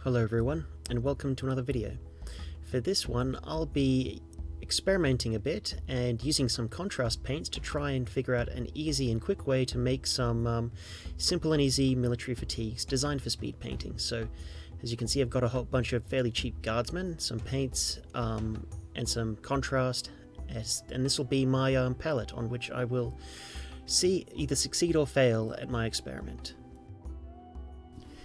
Hello everyone, and welcome to another video. For this one, I'll be experimenting a bit and using some contrast paints to try and figure out an easy and quick way to make some simple and easy military fatigues designed for speed painting. So, as you can see, I've got a whole bunch of fairly cheap guardsmen, some paints, and some contrast, and this will be my palette on which I will see either succeed or fail at my experiment.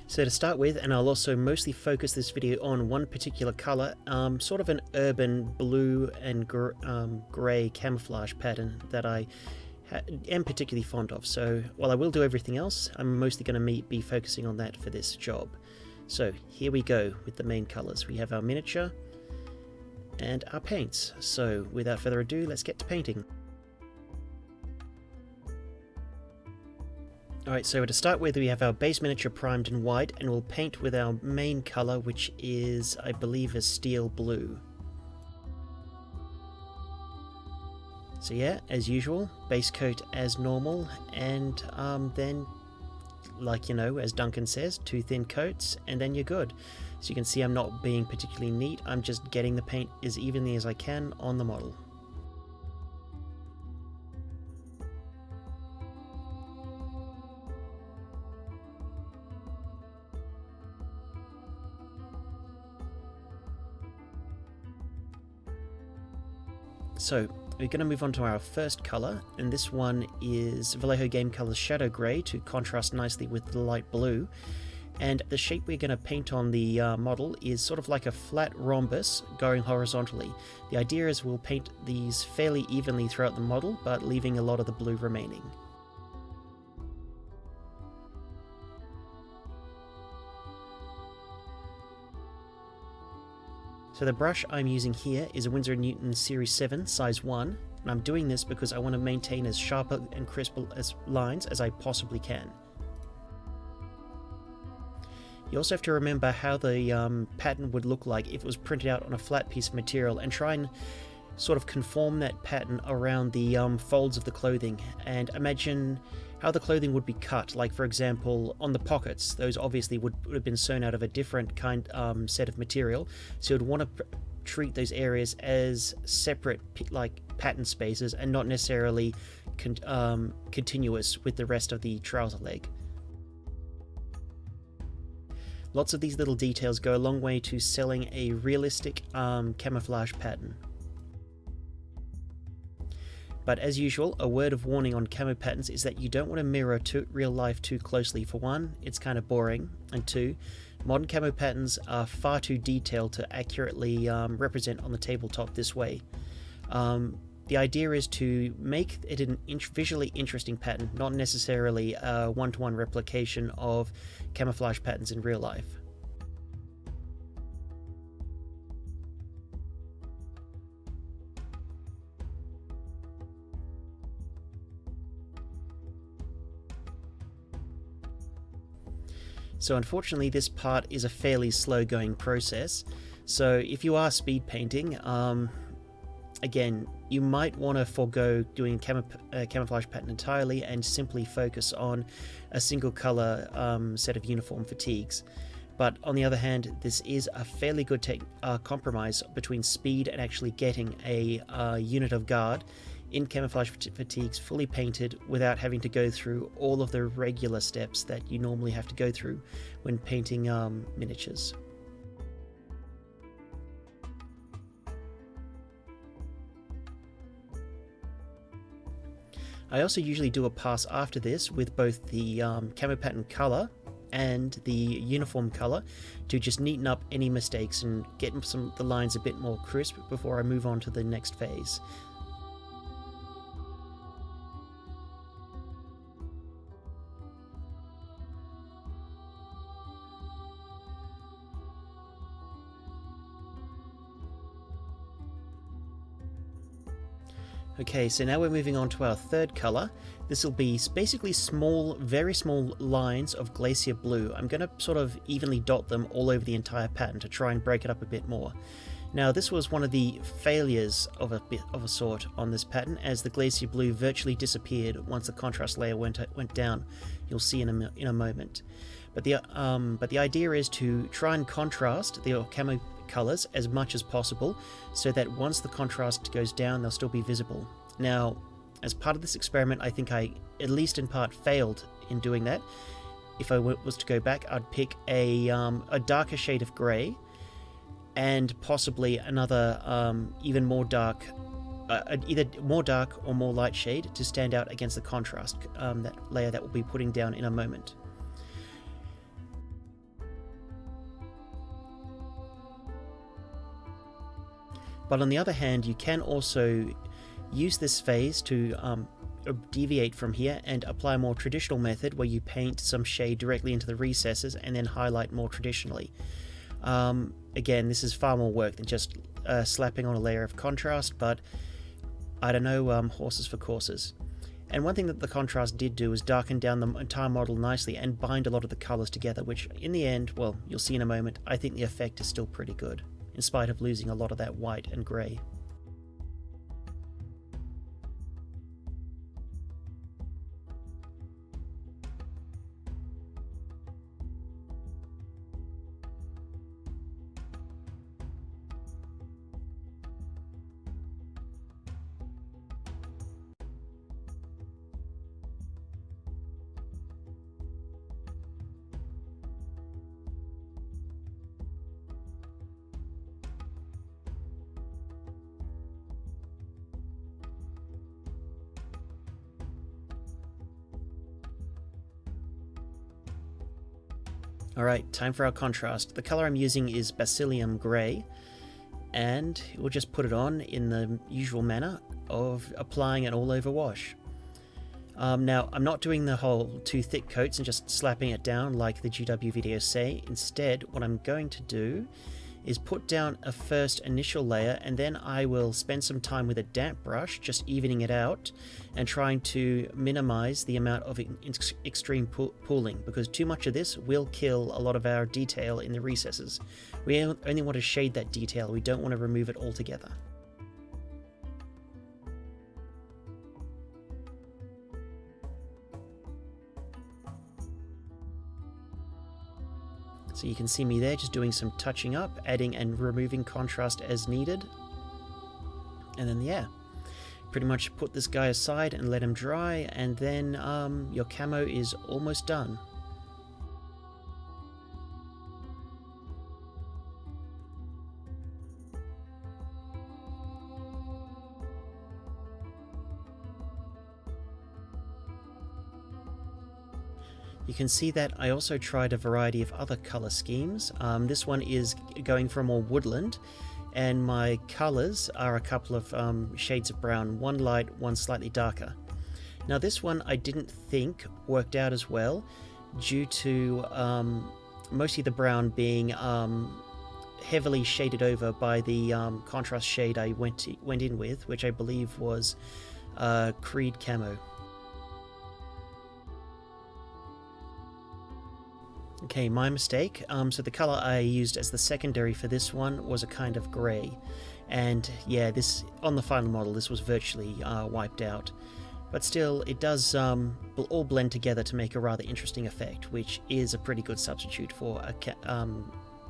So to start with, and I'll also mostly focus this video on one particular colour, sort of an urban blue and grey camouflage pattern that I am particularly fond of. So while I will do everything else, I'm mostly going to be focusing on that for this job. So here we go with the main colours. We have our miniature and our paints. So without further ado, let's get to painting. Alright, so to start with, we have our base miniature primed in white, and we'll paint with our main colour, which is, I believe, a steel blue. So yeah, as usual, base coat as normal, and then, like as Duncan says, 2 thin coats, and then you're good. So you can see I'm not being particularly neat, I'm just getting the paint as evenly as I can on the model. So we're going to move on to our first colour, and this one is Vallejo Game Colors Shadow Grey to contrast nicely with the light blue. And the shape we're going to paint on the model is sort of like a flat rhombus going horizontally. The idea is we'll paint these fairly evenly throughout the model, but leaving a lot of the blue remaining. So the brush I'm using here is a Winsor & Newton Series 7 size 1, and I'm doing this because I want to maintain as sharp and crisp as lines as I possibly can. You also have to remember how the pattern would look like if it was printed out on a flat piece of material, and try and sort of conform that pattern around the folds of the clothing, and imagine how the clothing would be cut. Like, for example, on the pockets, those obviously would have been sewn out of a different kind set of material, so you'd want to treat those areas as separate like pattern spaces and not necessarily continuous with the rest of the trouser leg. Lots of these little details go a long way to selling a realistic camouflage pattern. But as usual, a word of warning on camo patterns is that you don't want to mirror real life too closely. For one, it's kind of boring, and two, modern camo patterns are far too detailed to accurately represent on the tabletop this way. The idea is to make it an visually interesting pattern, not necessarily a one-to-one replication of camouflage patterns in real life. So unfortunately this part is a fairly slow going process, so if you are speed painting, again, you might want to forego doing camouflage pattern entirely and simply focus on a single colour set of uniform fatigues. But on the other hand, this is a fairly good compromise between speed and actually getting a unit of guard in camouflage fatigues fully painted without having to go through all of the regular steps that you normally have to go through when painting miniatures. I also usually do a pass after this with both the camo pattern colour and the uniform colour to just neaten up any mistakes and get the lines a bit more crisp before I move on to the next phase. Okay, so now we're moving on to our third colour. This will be basically small, very small lines of glacier blue. I'm going to sort of evenly dot them all over the entire pattern to try and break it up a bit more. Now this was one of the failures of a sort on this pattern, as the glacier blue virtually disappeared once the contrast layer went down. You'll see in a moment. But the idea is to try and contrast the camo colors as much as possible, so that once the contrast goes down, they'll still be visible. Now, as part of this experiment, I think I, at least in part, failed in doing that. If I was to go back, I'd pick a darker shade of grey, and possibly another even more dark, either more dark or more light shade to stand out against the contrast, that layer that we'll be putting down in a moment. But on the other hand, you can also use this phase to deviate from here and apply a more traditional method where you paint some shade directly into the recesses and then highlight more traditionally. Again, this is far more work than just slapping on a layer of contrast, but I don't know, horses for courses. And one thing that the contrast did do was darken down the entire model nicely and bind a lot of the colours together, which in the end, well, you'll see in a moment, I think the effect is still pretty good, in spite of losing a lot of that white and grey. Alright, time for our contrast. The colour I'm using is Basilium Grey, and we'll just put it on in the usual manner of applying an all-over wash. Now, I'm not doing the whole 2 thick coats and just slapping it down like the GW videos say. Instead, what I'm going to do is put down a first initial layer, and then I will spend some time with a damp brush just evening it out and trying to minimize the amount of extreme pooling, because too much of this will kill a lot of our detail in the recesses. We only want to shade that detail, we don't want to remove it altogether. So you can see me there just doing some touching up, adding and removing contrast as needed. And then yeah, pretty much put this guy aside and let him dry, and then your camo is almost done. You can see that I also tried a variety of other colour schemes. This one is going for a more woodland, and my colours are a couple of shades of brown, one light, one slightly darker. Now this one I didn't think worked out as well, due to mostly the brown being heavily shaded over by the contrast shade I went in with, which I believe was Creed Camo. Okay, my mistake. So the colour I used as the secondary for this one was a kind of grey, and yeah, this on the final model this was virtually wiped out. But still, it does all blend together to make a rather interesting effect, which is a pretty good substitute for a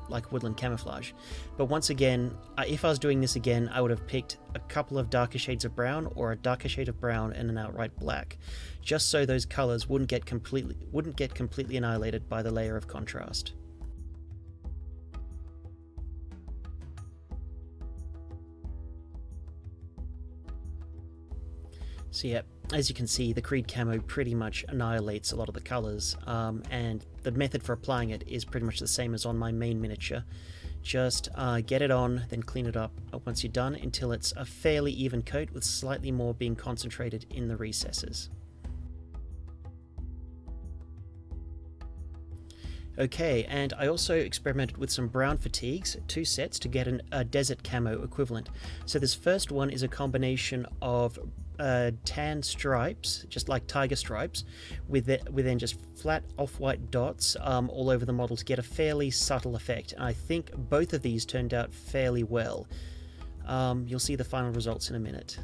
like woodland camouflage. But once again, if I was doing this again, I would have picked a couple of darker shades of brown, or a darker shade of brown and an outright black, just so those colors wouldn't get completely annihilated by the layer of contrast. So yeah, as you can see, the Creed Camo pretty much annihilates a lot of the colours, and the method for applying it is pretty much the same as on my main miniature. Just get it on, then clean it up once you're done until it's a fairly even coat with slightly more being concentrated in the recesses. Okay, and I also experimented with some brown fatigues, 2 sets, to get a desert camo equivalent. So this first one is a combination of tan stripes, just like tiger stripes, with then just flat off-white dots all over the model to get a fairly subtle effect. And I think both of these turned out fairly well. You'll see the final results in a minute.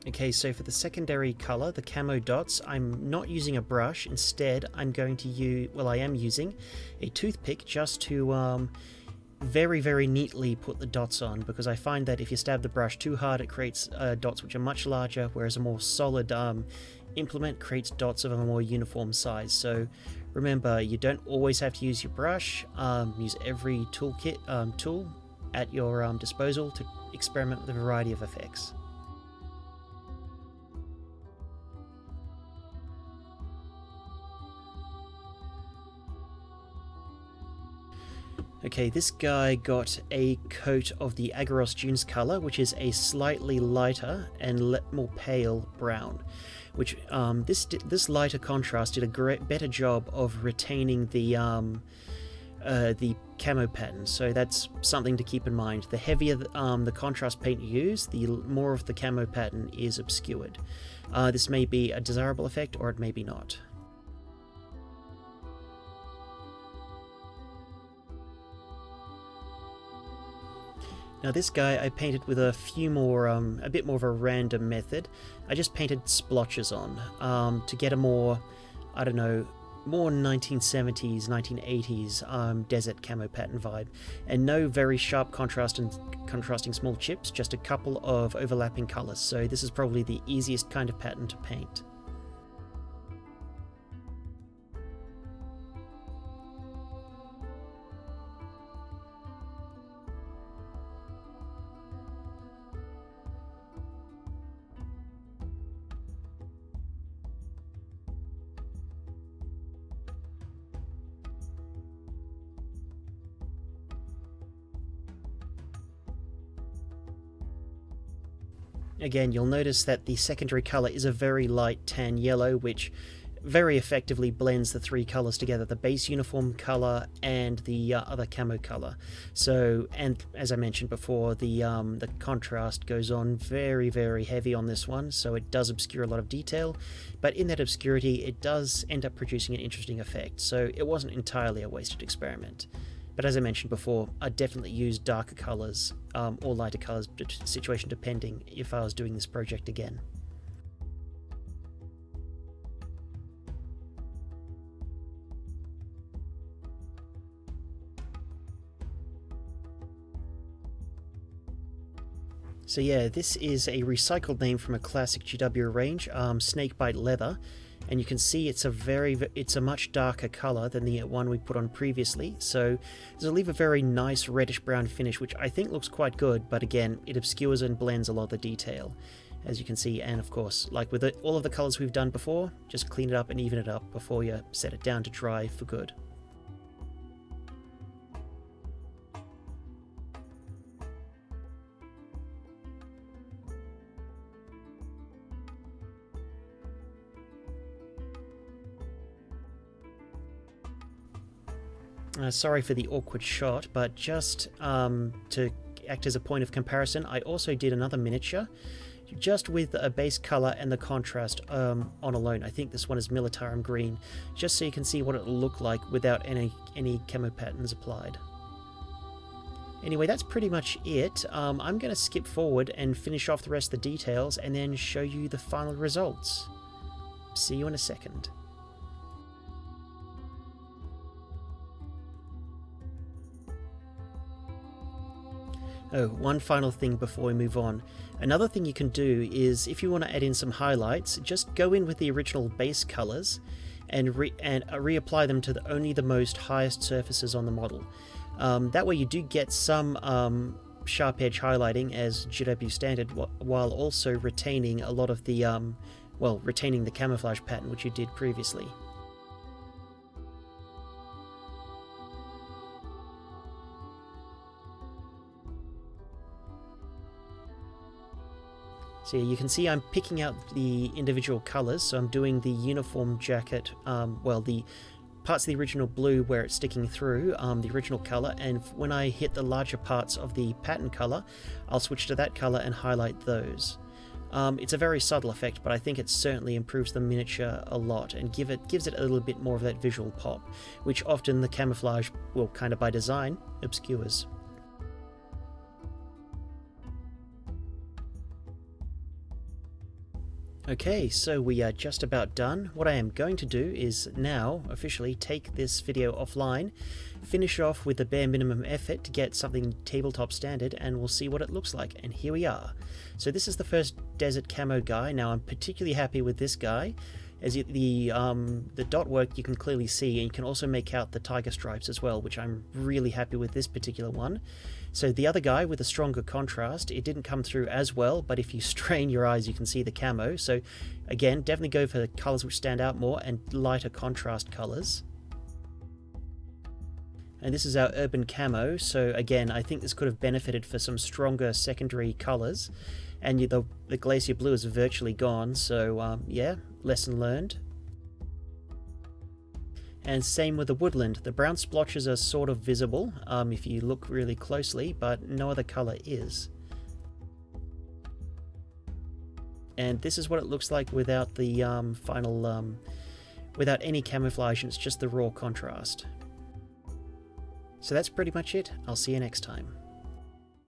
Okay, so for the secondary color, the camo dots, I'm not using a brush. Instead, I'm going to use, well, I am using a toothpick just to very, very neatly put the dots on, because I find that if you stab the brush too hard, it creates dots which are much larger, whereas a more solid implement creates dots of a more uniform size. So remember, you don't always have to use your brush. Use every tool at your disposal to experiment with a variety of effects. Okay, this guy got a coat of the Agaros Dunes color, which is a slightly lighter and more pale brown. Which this lighter contrast did a better job of retaining the camo pattern. So that's something to keep in mind. The heavier the contrast paint you use, the more of the camo pattern is obscured. This may be a desirable effect, or it may be not. Now this guy I painted with a bit more of a random method. I just painted splotches on to get a more, I don't know, more 1970s, 1980s desert camo pattern vibe. And no very sharp contrasting small chips, just a couple of overlapping colors. So this is probably the easiest kind of pattern to paint. Again, you'll notice that the secondary color is a very light tan yellow, which very effectively blends the three colors together, the base uniform color and the other camo color. So, and as I mentioned before, the contrast goes on very, very heavy on this one, so it does obscure a lot of detail, but in that obscurity it does end up producing an interesting effect, so it wasn't entirely a wasted experiment. But as I mentioned before, I'd definitely use darker colours or lighter colours, situation depending, if I was doing this project again. So yeah, this is a recycled name from a classic GW range, Snakebite Leather. And you can see it's a much darker color than the one we put on previously, so it'll leave a very nice reddish brown finish, which I think looks quite good, but again, it obscures and blends a lot of the detail, as you can see. And of course, like with all of the colors we've done before, just clean it up and even it up before you set it down to dry for good. Sorry for the awkward shot, but just to act as a point of comparison, I also did another miniature, just with a base color and the contrast on alone. I think this one is Militarum Green, just so you can see what it'll look like without any camo patterns applied. Anyway, that's pretty much it. I'm going to skip forward and finish off the rest of the details and then show you the final results. See you in a second. Oh, one final thing before we move on. Another thing you can do is, if you want to add in some highlights, just go in with the original base colors and reapply them to only the most highest surfaces on the model. That way you do get some sharp edge highlighting as GW standard, while also retaining a lot of the, retaining the camouflage pattern which you did previously. So you can see I'm picking out the individual colors, so I'm doing the uniform jacket, the parts of the original blue where it's sticking through, the original color, and when I hit the larger parts of the pattern color, I'll switch to that color and highlight those. It's a very subtle effect, but I think it certainly improves the miniature a lot and gives it a little bit more of that visual pop, which often the camouflage, well, kind of by design, obscures. Okay, so we are just about done. What I am going to do is now officially take this video offline, finish off with the bare minimum effort to get something tabletop standard, and we'll see what it looks like. And here we are. So this is the first desert camo guy. Now I'm particularly happy with this guy, as the dot work you can clearly see, and you can also make out the tiger stripes as well, which I'm really happy with this particular one. So the other guy with a stronger contrast, it didn't come through as well, but if you strain your eyes you can see the camo. So again, definitely go for colours which stand out more and lighter contrast colours. And this is our urban camo, so again I think this could have benefited for some stronger secondary colours, and the glacier blue is virtually gone, so yeah, lesson learned. And same with the woodland. The brown splotches are sort of visible if you look really closely, but no other colour is. And this is what it looks like without the without any camouflage, and it's just the raw contrast. So that's pretty much it. I'll see you next time.